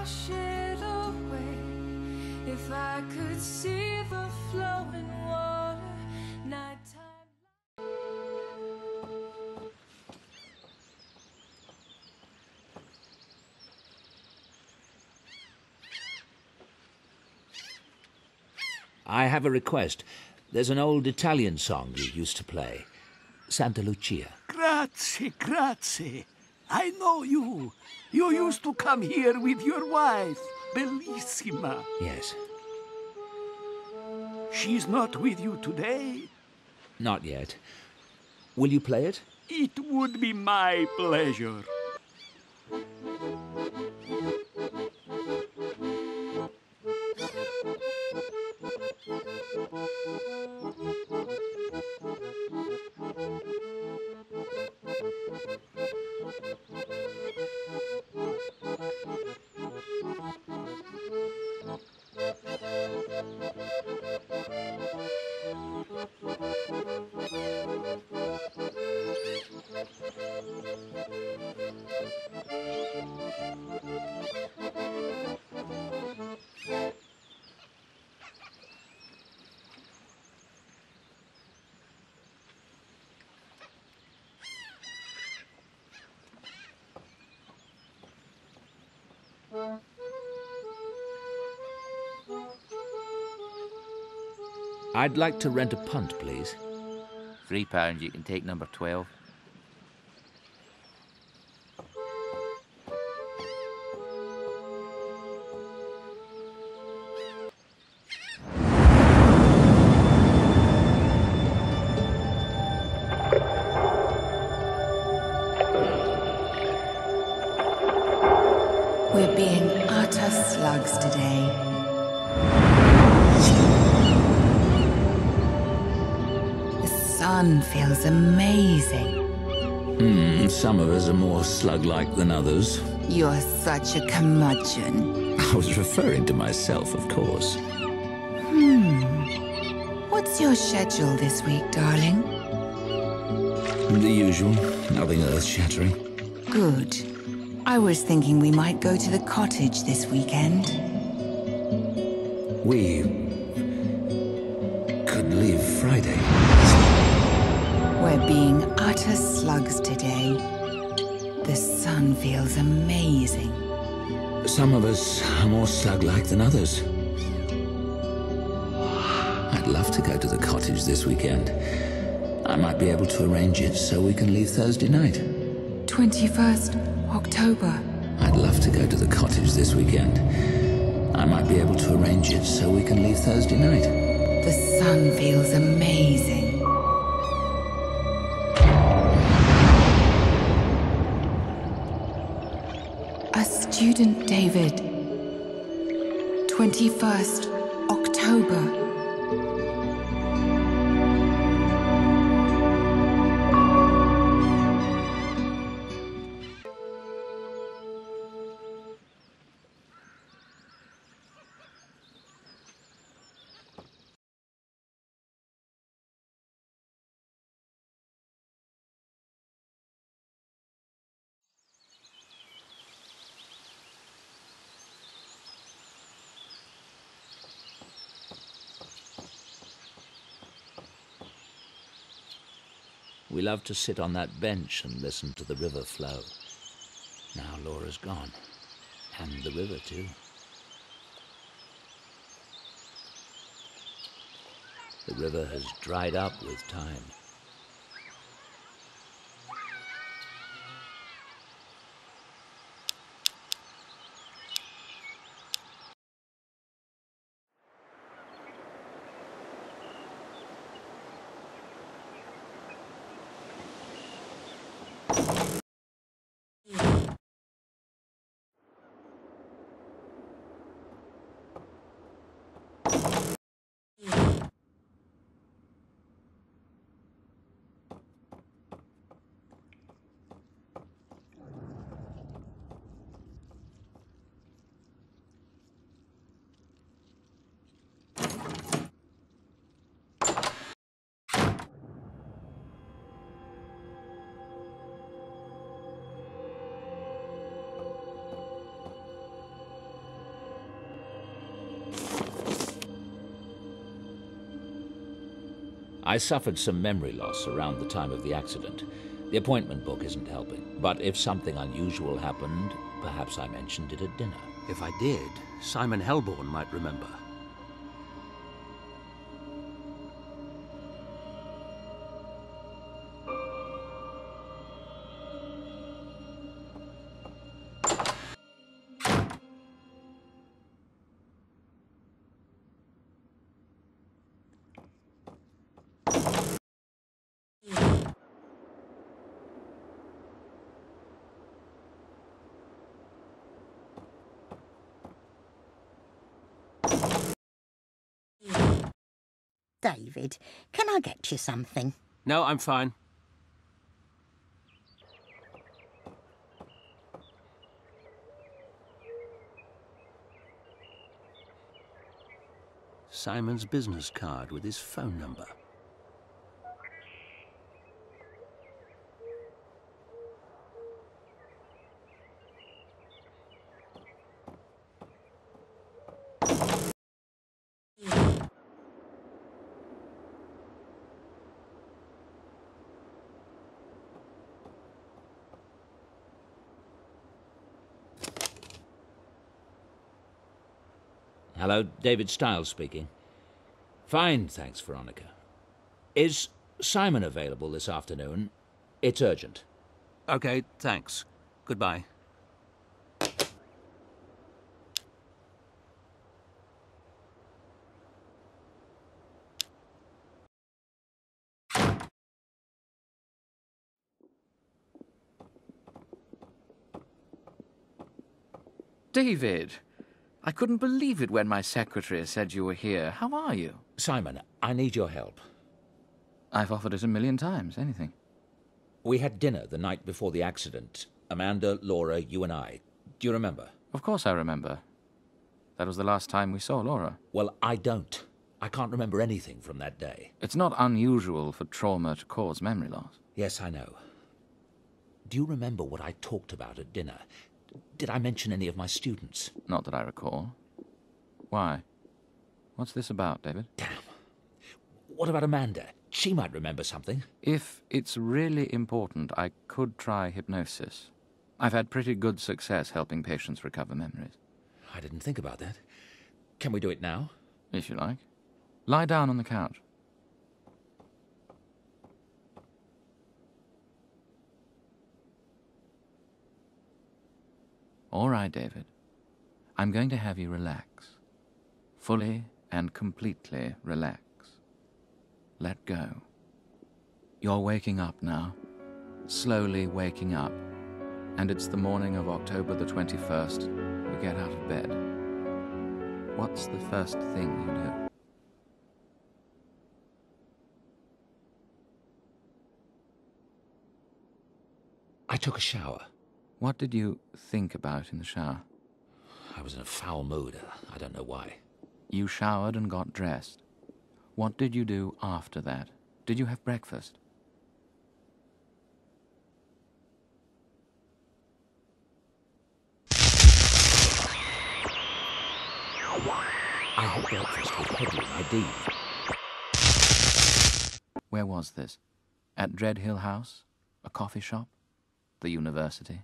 wash it away. If I could see the flowing water, nighttime. I have a request. There's an old Italian song you used to play. Santa Lucia. Grazie, grazie. I know you. You used to come here with your wife, Bellissima. Yes. She's not with you today? Not yet. Will you play it? It would be my pleasure. I'd like to rent a punt, please. £3, you can take number 12. We're being utter slugs today. The sun feels amazing. Some of us are more slug-like than others. You're such a curmudgeon. I was referring to myself, of course. What's your schedule this week, darling? The usual. Nothing earth-shattering. Good. I was thinking we might go to the cottage this weekend. We could leave Friday. We're being utter slugs today. The sun feels amazing. Some of us are more slug-like than others. I'd love to go to the cottage this weekend. I might be able to arrange it so we can leave Thursday night. 21st October. I'd love to go to the cottage this weekend. I might be able to arrange it so we can leave Thursday night. The sun feels amazing. A student, David. 21st October. We love to sit on that bench and listen to the river flow. Now Laura's gone. And the river, too. The river has dried up with time. I suffered some memory loss around the time of the accident. The appointment book isn't helping. But if something unusual happened, perhaps I mentioned it at dinner. If I did, Simon Helborn might remember. David, can I get you something? No, I'm fine. Simon's business card with his phone number. Hello, David Stiles speaking. Fine, thanks, Veronica. Is Simon available this afternoon? It's urgent. Okay, thanks. Goodbye. David! I couldn't believe it when my secretary said you were here. How are you? Simon, I need your help. I've offered it 1,000,000 times. Anything. We had dinner the night before the accident. Amanda, Laura, you and I. Do you remember? Of course I remember. That was the last time we saw Laura. Well, I don't. I can't remember anything from that day. It's not unusual for trauma to cause memory loss. Yes, I know. Do you remember what I talked about at dinner? Did I mention any of my students? Not that I recall. Why? What's this about, David? Damn. What about Amanda? She might remember something. If it's really important, I could try hypnosis. I've had pretty good success helping patients recover memories. I didn't think about that. Can we do it now? If you like. Lie down on the couch. All right, David. I'm going to have you relax. Fully and completely relax. Let go. You're waking up now. Slowly waking up. And it's the morning of October the 21st. You get out of bed. What's the first thing you do? I took a shower. What did you think about in the shower? I was in a foul mood. I don't know why. You showered and got dressed. What did you do after that? Did you have breakfast? I had breakfast with Hedley, my dean. Where was this? At Dread Hill House? A coffee shop? The university?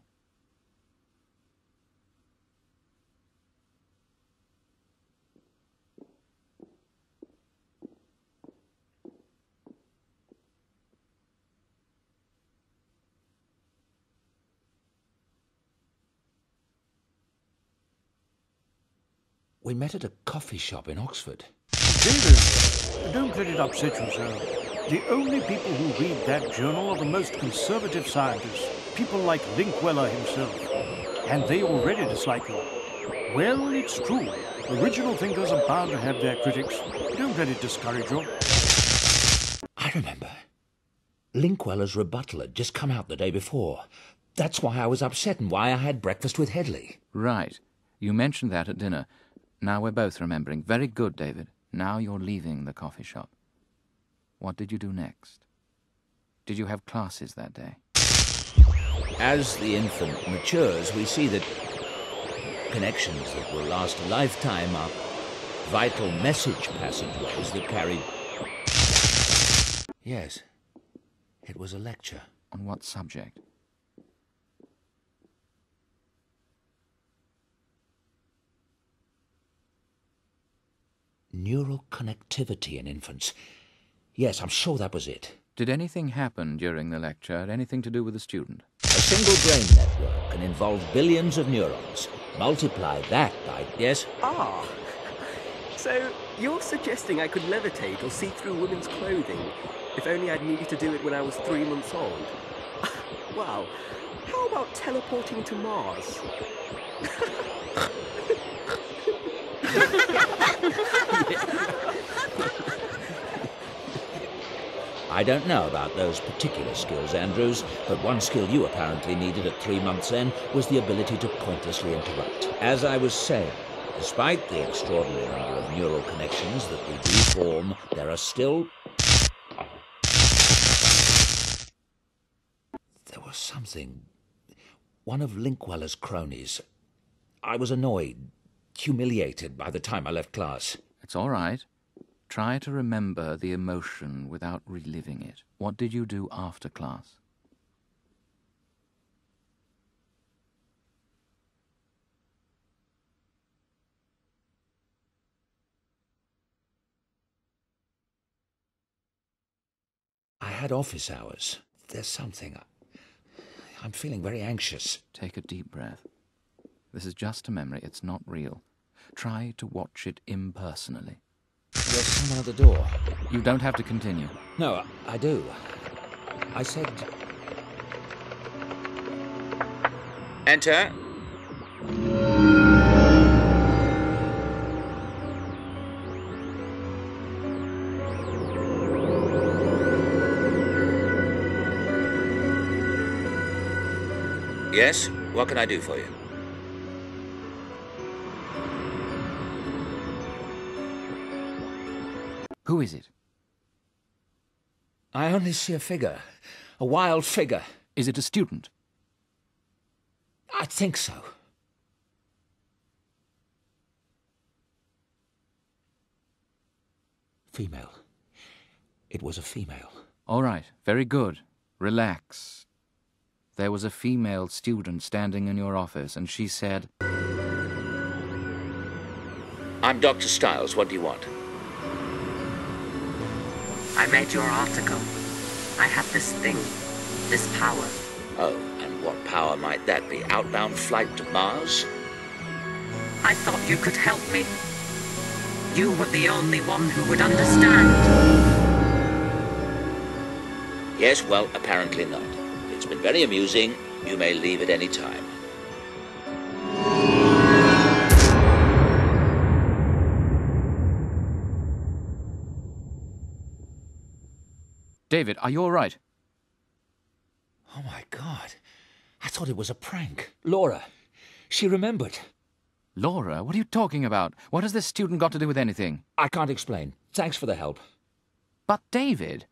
We met at a coffee shop in Oxford. David, don't let it upset you, sir. The only people who read that journal are the most conservative scientists, people like Linkweller himself. And they already dislike you. Well, it's true. Original thinkers are bound to have their critics. Don't let it discourage you. I remember. Linkweller's rebuttal had just come out the day before. That's why I was upset and why I had breakfast with Hedley. Right. You mentioned that at dinner. Now we're both remembering. Very good, David. Now you're leaving the coffee shop. What did you do next? Did you have classes that day? As the infant matures, we see that connections that will last a lifetime are vital message passageways that carry Yes. It was a lecture. On what subject? Neural connectivity in infants. Yes, I'm sure that was it. Did anything happen during the lecture? Anything to do with the student? A single brain network can involve billions of neurons. Multiply that by... Yes? Ah, so you're suggesting I could levitate or see through women's clothing if only I'd needed to do it when I was 3 months old? Wow, how about teleporting to Mars? I don't know about those particular skills, Andrews, but one skill you apparently needed at 3 months' end was the ability to pointlessly interrupt. As I was saying, despite the extraordinary number of neural connections that we do form, there are still... There was something... One of Linkweller's cronies. I was annoyed, humiliated by the time I left class. It's all right. Try to remember the emotion without reliving it. What did you do after class? I had office hours. There's something... I'm feeling very anxious. Take a deep breath. This is just a memory. It's not real. Try to watch it impersonally. There's someone at the door. You don't have to continue. No, I do. I said... Enter. Yes? What can I do for you? Who is it? I only see a figure. A wild figure. Is it a student? I think so. Female. It was a female. All right, very good. Relax. There was a female student standing in your office, and she said... I'm Dr. Stiles. What do you want? I read your article. I have this thing, this power. Oh, and what power might that be? Outbound flight to Mars? I thought you could help me. You were the only one who would understand. Yes, well, apparently not. It's been very amusing. You may leave at any time. David, are you all right? Oh, my God. I thought it was a prank. Laura, she remembered. Laura, what are you talking about? What has this student got to do with anything? I can't explain. Thanks for the help. But, David...